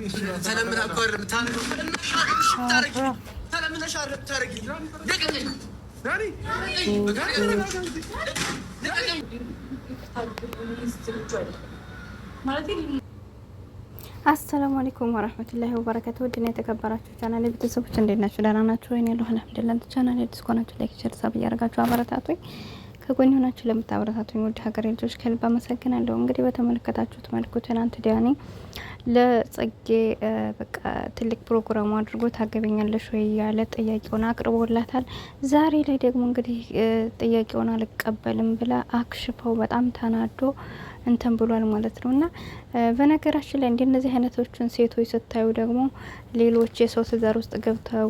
ተለምና ኮር ምታረገው ተለምና ሻር ምታረጊ ደቀቀኝ ዳኒ አሰላሙ አለይኩም ወራህመቱላሂ ወበረካቱ። ወድና የተከበራችሁ ቻናሌ ቤተሰቦች እንዴት ናችሁ? ደህና ናችሁ ወይ? ያለው አልሐምዱሊላህ። ቻናሌ አዲስ ከሆናችሁ ላይክ፣ ሼር፣ ሳብ እያደረጋችሁ አበረታቱኝ። ከጎን ሆናችሁ ለምታበረታቱኝ ውድ ሀገሬ ልጆች ከልብ አመሰግናለሁ። እንግዲህ በተመለከታችሁት መልኩ ትናንት ዳኒ ለጽጌ በቃ ትልቅ ፕሮግራም አድርጎ ታገቢኛለሽ ወይ ያለ ጥያቄውን አቅርቦላታል። ዛሬ ላይ ደግሞ እንግዲህ ጥያቄውን አልቀበልም ብላ አክሽፈው በጣም ተናዶ እንትን ብሏል ማለት ነው። እና በነገራችን ላይ እንደነዚህ አይነቶችን ሴቶች ስታዩ ደግሞ ሌሎች የሰው ትዳር ውስጥ ገብተው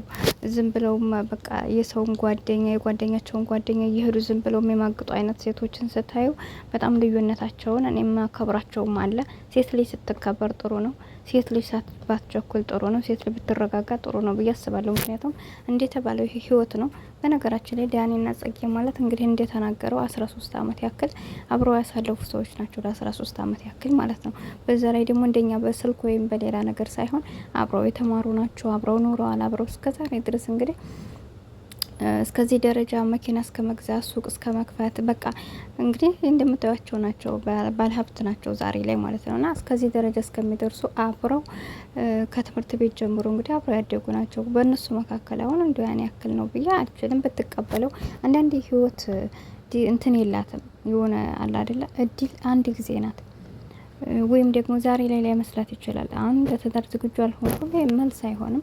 ዝም ብለው በቃ የሰውን ጓደኛ የጓደኛቸውን ጓደኛ እየሄዱ ዝም ብለው የሚማግጡ አይነት ሴቶችን ስታዩ በጣም ልዩነታቸውን እኔም ማከብራቸውም አለ። ሴት ልጅ ስትከበር ጥሩ ነው። ሴት ልጅ ባትቸኩል ጥሩ ነው። ሴት ልጅ ብትረጋጋ ጥሩ ነው ብዬ አስባለሁ። ምክንያቱም እንደተባለው ይሄ ህይወት ነው። በነገራችን ላይ ዳኒና ጽጌ ማለት እንግዲህ እንደተናገረው 13 አመት ያክል አብረው ያሳለፉ ሰዎች ናቸው። ለ13 አመት ያክል ማለት ነው። በዛ ላይ ደግሞ እንደኛ በስልክ ወይም በሌላ ነገር ሳይሆን አብረው የተማሩ ናቸው። አብረው ኖረዋል። አብረው እስከዛሬ ድረስ እንግዲህ እስከዚህ ደረጃ መኪና እስከ መግዛት ሱቅ እስከ መክፈት በቃ እንግዲህ እንደምታዩቸው ናቸው። ባለሀብት ናቸው ዛሬ ላይ ማለት ነውና እስከዚህ ደረጃ እስከሚደርሱ አብረው ከትምህርት ቤት ጀምሮ እንግዲህ አብረው ያደጉ ናቸው። በእነሱ መካከል አሁን እንደ ያን ያክል ነው ብዬ አልችልም። ብትቀበለው አንዳንዴ ህይወት እንትን የላትም የሆነ አለ አይደለ እድል አንድ ጊዜ ናት። ወይም ደግሞ ዛሬ ላይ መስላት ይችላል። አሁን ለትዳር ዝግጁ አልሆንኩም መልስ አይሆንም።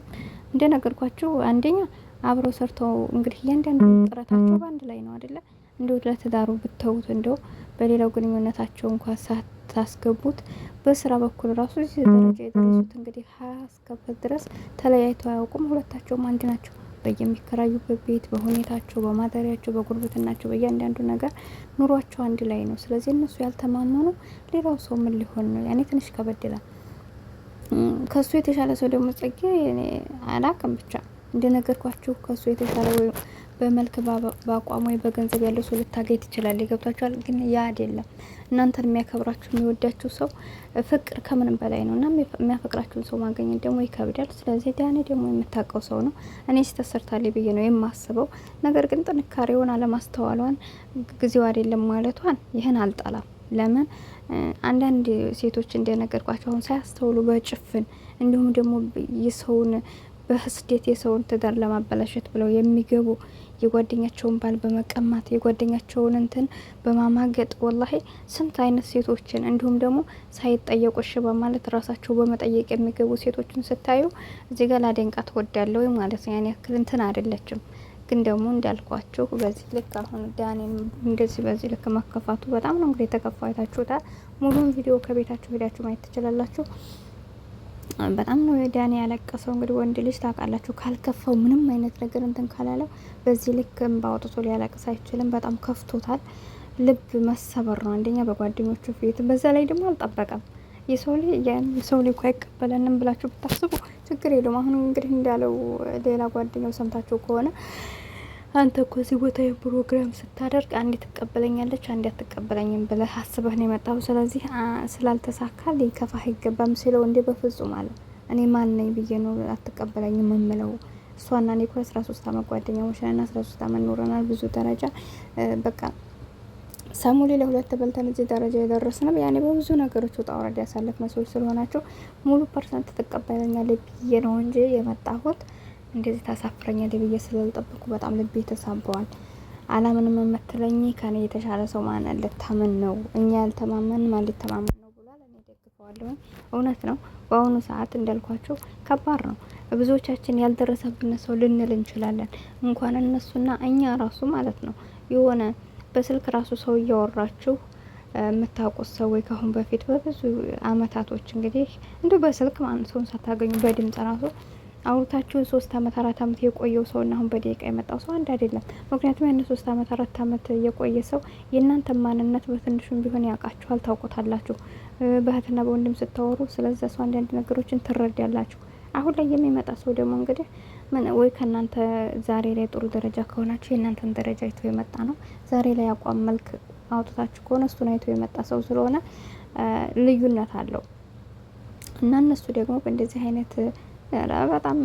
እንደነገርኳችሁ አንደኛ አብረው ሰርተው እንግዲህ እያንዳንዱ ጥረታቸው በአንድ ላይ ነው አይደለ? እንደው ለትዳሩ ብተውት እንደው በሌላው ግንኙነታቸው እንኳን ሳታስገቡት በስራ በኩል ራሱ እዚህ ደረጃ የደረሱት እንግዲህ እስከበት ድረስ ተለያይተው አያውቁም። ሁለታቸውም አንድ ናቸው። በየሚከራዩበት ቤት፣ በሁኔታቸው፣ በማደሪያቸው፣ በጉርብትናቸው፣ በእያንዳንዱ ነገር ኑሯቸው አንድ ላይ ነው። ስለዚህ እነሱ ያልተማመኑ ሌላው ሰው ምን ሊሆን ነው? ያኔ ትንሽ ከበድላል። ከሱ የተሻለ ሰው ደግሞ ጽጌ እኔ አላቅም ብቻ እንደነገርኳችሁ ከሱ የተሻለ ወይ በመልክ በአቋም ወይ በገንዘብ ያለው ሰው ልታገኝ ትችላል። ይገብታችኋል። ግን ያ አይደለም። እናንተን የሚያከብራችሁ የሚወዳችሁ ሰው ፍቅር ከምንም በላይ ነው እና የሚያፈቅራችሁን ሰው ማግኘት ደግሞ ይከብዳል። ስለዚህ ዳኒ ደግሞ የምታውቀው ሰው ነው። እኔ ስተሰርታለች ብዬ ነው የማስበው። ነገር ግን ጥንካሬውን አለማስተዋሏን ጊዜው አይደለም ማለቷን ይህን አልጠላም። ለምን አንዳንድ ሴቶች እንደነገርኳቸው አሁን ሳያስተውሉ በጭፍን እንዲሁም ደግሞ የሰውን በህስዴት የሰውን ትዳር ለማበላሸት ብለው የሚገቡ የጓደኛቸውን ባል በመቀማት የጓደኛቸውን እንትን በማማገጥ ወላሂ ስንት አይነት ሴቶችን እንዲሁም ደግሞ ሳይጠየቁ እሺ በማለት ራሳቸው በመጠየቅ የሚገቡ ሴቶችን ስታዩ እዚህ ጋር ላደንቃት ወዳለሁ ማለት ነው። ያን ያክል እንትን አይደለችም። ግን ደግሞ እንዳልኳችሁ በዚህ ልክ አሁን ዳኒም እንደዚህ በዚህ ልክ መከፋቱ በጣም ነው እንግዲህ የተከፋው። አይታችሁታል። ሙሉን ቪዲዮ ከቤታችሁ ሄዳችሁ ማየት ትችላላችሁ። በጣም ነው ዳኒ ያለቀሰው። እንግዲህ ወንድ ልጅ ታውቃላችሁ ካልከፋው ምንም አይነት ነገር እንትን ካላለው በዚህ ልክ ባወጥቶ ሊያለቅስ አይችልም። በጣም ከፍቶታል። ልብ መሰበር ነው አንደኛ በጓደኞቹ ፊት፣ በዛ ላይ ደግሞ አልጠበቀም። የሰው ልጅ እኮ አይቀበለንም ብላችሁ ብታስቡ ችግር የለውም። አሁን እንግዲህ እንዳለው ሌላ ጓደኛው ሰምታችሁ ከሆነ አንተ እኮ እዚህ ቦታ የፕሮግራም ስታደርግ አንዴ ትቀበለኛለች አንዴ አትቀበለኝም ብለህ አስበህ ነው የመጣው። ስለዚህ ስላልተሳካ ሊከፋህ አይገባም ሲለው እንዴ በፍጹም አለ። እኔ ማን ነኝ ብዬ ነው አትቀበለኝም የምለው? እሷና እኔ እኮ 13 አመት ጓደኛሞች ነን። 13 አመት ኖረናል። ብዙ ደረጃ በቃ ሰሙሌ ለሁለት በልተን እዚህ ደረጃ የደረስነው ያኔ በብዙ ነገሮች ውጣ ውረድ ያሳለፍን ሰዎች ስለሆናቸው ሙሉ ፐርሰንት ትቀበለኛለች ብዬ ነው እንጂ የመጣሁት እንደዚህ ታሳፍረኛለች ብዬ ስላልጠበቅኩ በጣም ልቤ ተሳብሯል። አላምንም የምትለኝ ከኔ የተሻለ ሰው ማን ልታምን ነው? እኛ ያልተማመን ማን ሊተማመን ነው ብሏል። እኔ ደግፈዋለሁ። እውነት ነው። በአሁኑ ሰዓት እንዳልኳቸው ከባድ ነው። ብዙዎቻችን ያልደረሰብን ሰው ልንል እንችላለን። እንኳን እነሱና እኛ ራሱ ማለት ነው የሆነ በስልክ ራሱ ሰው እያወራችሁ የምታውቁት ሰው ወይ ካሁን በፊት በብዙ አመታቶች እንግዲህ እንዲሁ በስልክ ማለት ሰውን ሳታገኙ በድምጽ ራሱ አውርታችሁ 3 አመት 4 አመት የቆየው ሰውና አሁን በደቂቃ የመጣው ሰው አንድ አይደለም። ምክንያቱም ያን 3 አመት 4 አመት የቆየ ሰው የእናንተ ማንነት በትንሹም ቢሆን ያውቃችኋል፣ ታውቁታላችሁ። በእህትና በወንድም ስታወሩ ስለዛ ሰው አንዳንድ ነገሮችን ትረዳላችሁ። አሁን ላይ የሚመጣ ሰው ደግሞ እንግዲህ ወይ ከእናንተ ዛሬ ላይ ጥሩ ደረጃ ከሆናችሁ የእናንተን ደረጃ አይቶ የመጣ ነው። ዛሬ ላይ አቋም መልክ አውጥታችሁ ከሆነ እሱን አይቶ የመጣ ሰው ስለሆነ ልዩነት አለው። እና እነሱ ደግሞ በእንደዚህ አይነት በጣም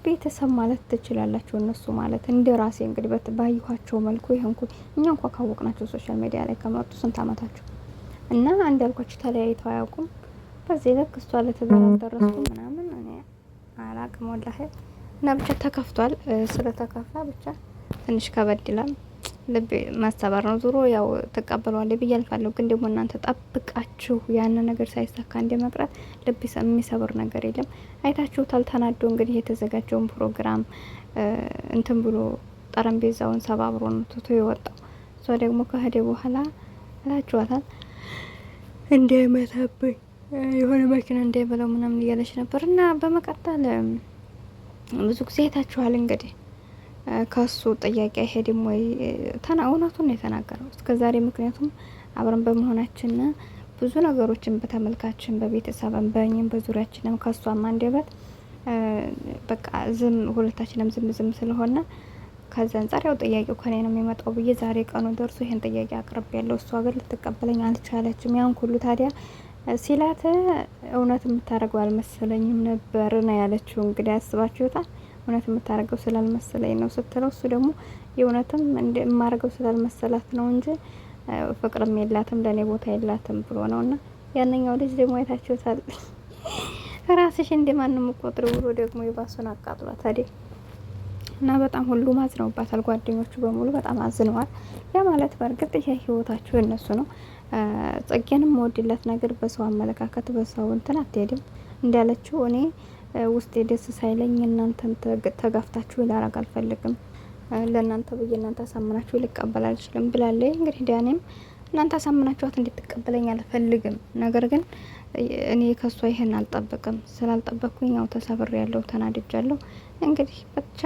ቤተሰብ ማለት ትችላላችሁ። እነሱ ማለት እንደ ራሴ እንግዲህ ባየኋቸው መልኩ ይሄንኩ እኛ እንኳ ካወቅናቸው ሶሻል ሚዲያ ላይ ከመጡ ስንት አመታቸው እና እንዳልኳችሁ ተለያይተው አያውቁም። በዚህ ልክ እሷ ለትዳር አልደረስኩም ምናምን እኔ አላቅም ወላሂ። እና ብቻ ተከፍቷል። ስለተከፋ ብቻ ትንሽ ከበድ ይላል። ልብ ማስተባር ነው። ዙሮ ያው ተቀበሏል ብዬ አልፋለሁ። ግን ደግሞ እናንተ ጠብቃችሁ ያን ነገር ሳይሳካ እንደመቅረት ልብ የሚሰብር ነገር የለም። አይታችሁታል። ተናዶ እንግዲህ የተዘጋጀውን ፕሮግራም እንትን ብሎ ጠረጴዛውን ሰባብሮ ነው ትቶ የወጣው። እሷ ደግሞ ከሄደ በኋላ እላችኋታል እንዳይመታብኝ የሆነ መኪና እንዳይበላው ምናምን እያለች ነበር። እና በመቀጠል ብዙ ጊዜ አይታችኋል እንግዲህ ከሱ ጥያቄ አይሄድም ወይ እውነቱን ነው የተናገረው እስከ ዛሬ። ምክንያቱም አብረን በመሆናችን ብዙ ነገሮችን በተመልካችን በቤተሰብም በእኛም በዙሪያችንም ከሷም አንደበት በቃ ሁለታችንም ዝም ስለሆነ ከዛ አንጻር ያው ጥያቄው ከኔ ነው የሚመጣው ብዬ ዛሬ ቀኑ ደርሶ ይሄን ጥያቄ አቅርብ ያለው እሷ ግን ልትቀበለኝ አልቻለችም። ያን ሁሉ ታዲያ ሲላት እውነት የምታደርገው አልመሰለኝም ነበር ነው ያለችው። እንግዲህ አስባችሁታል። እውነት የምታደርገው ስላልመሰለኝ ነው ስትለው እሱ ደግሞ የእውነትም የማደርገው ስላልመሰላት ነው እንጂ ፍቅርም የላትም ለእኔ ቦታ የላትም ብሎ ነው። እና ያንኛው ልጅ ደግሞ አይታችሁታል። ራስሽ እንደማንም ቆጥሩ ብሎ ደግሞ የባሱን አቃጥሏት ታዲያ እና በጣም ሁሉም አዝነውባታል። ጓደኞቹ በሙሉ በጣም አዝነዋል። ያ ማለት በእርግጥ ይሄ ህይወታችሁ እነሱ ነው። ጽጌንም ወድለት ነገር በሰው አመለካከት በሰው እንትን አትሄድም እንዳለችው እኔ ውስጤ ደስ ሳይለኝ እናንተን ተጋፍታችሁ ላረግ አልፈልግም። ለእናንተ ብዬ እናንተ አሳምናችሁ ልቀበል አልችልም ብላለች። እንግዲህ ዳኔም እናንተ አሳምናችኋት እንድትቀበለኝ አልፈልግም፣ ነገር ግን እኔ ከሷ ይሄን አልጠብቅም። ስላልጠበቅኩኝ ያው ተሰብሬ ያለው ተናድጃለሁ። እንግዲህ ብቻ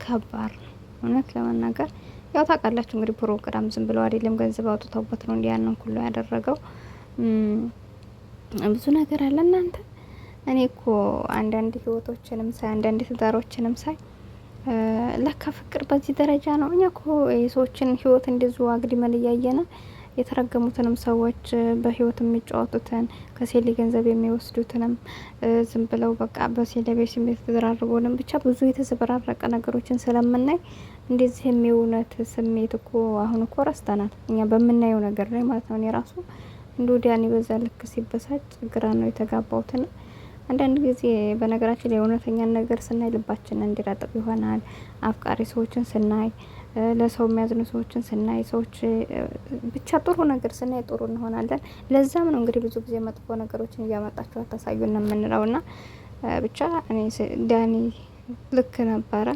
ከባድ ነው እውነት ለመናገር። ያው ታውቃላችሁ እንግዲህ ፕሮግራም ዝም ብለው አይደለም ገንዘብ አውጥተውበት ነው እንዲህ ያንን ሁሉ ያደረገው። ብዙ ነገር አለ እናንተ። እኔ እኮ አንዳንድ ህይወቶችንም ሳይ አንዳንድ ትዳሮችንም ሳይ ለካ ፍቅር በዚህ ደረጃ ነው። እኛ እኮ የሰዎችን ህይወት እንደዚሁ አግድመን እያየን የተረገሙትንም ሰዎች በህይወት የሚጫወቱትን ከሴሌ ገንዘብ የሚወስዱትንም ዝም ብለው በቃ በሴሌ ቤት የተደራረቡንም ብቻ ብዙ የተዘበራረቀ ነገሮችን ስለምናይ እንደዚህ የሚውነት ስሜት እኮ አሁን እኮ ረስተናል እኛ በምናየው ነገር ላይ ማለት ነው። እኔ ራሱ ዲያኒ በዛ ልክ ሲበሳጭ ግራ ነው የተጋባውትና አንዳንድ ጊዜ በነገራችን ላይ እውነተኛን ነገር ስናይ ልባችንን እንዲረጥብ ይሆናል። አፍቃሪ ሰዎችን ስናይ፣ ለሰው የሚያዝኑ ሰዎችን ስናይ፣ ሰዎች ብቻ ጥሩ ነገር ስናይ ጥሩ እንሆናለን። ለዛም ነው እንግዲህ ብዙ ጊዜ መጥፎ ነገሮችን እያመጣችሁ አታሳዩን የምንለውና ብቻ እኔ ዳኒ ልክ ነበረ።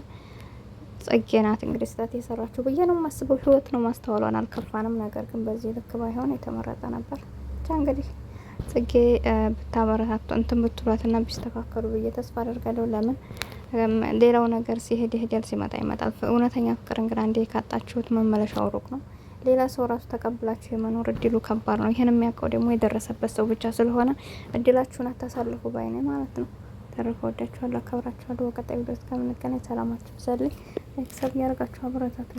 ጽጌ ናት እንግዲህ ስህተት የሰራችሁ ብዬ ነው የማስበው። ህይወት ነው ማስተዋሏን አልከፋንም። ነገር ግን በዚህ ልክ ባይሆን የተመረጠ ነበር። ብቻ እንግዲህ ጽጌ ብታበረታቱ እንትን ብትሏትና ቢስተካከሉ ብዬ ተስፋ አደርጋለሁ። ለምን ሌላው ነገር ሲሄድ ይሄዳል፣ ሲመጣ ይመጣል። እውነተኛ ፍቅር እንግዲህ አንዴ ካጣችሁት መመለሻው ሩቅ ነው። ሌላ ሰው ራሱ ተቀብላችሁ የመኖር እድሉ ከባድ ነው። ይሄን የሚያውቀው ደግሞ የደረሰበት ሰው ብቻ ስለሆነ እድላችሁን አታሳልፉ ባይኔ ማለት ነው። ተረፈ ወዳችኋለሁ፣ አከብራችኋለሁ። በቀጣይ ቪዲዮ እስከምንገናኝ ሰላማችሁ ይብዛልኝ። ቤተሰብ እያደረጋችሁ አብረታችሁ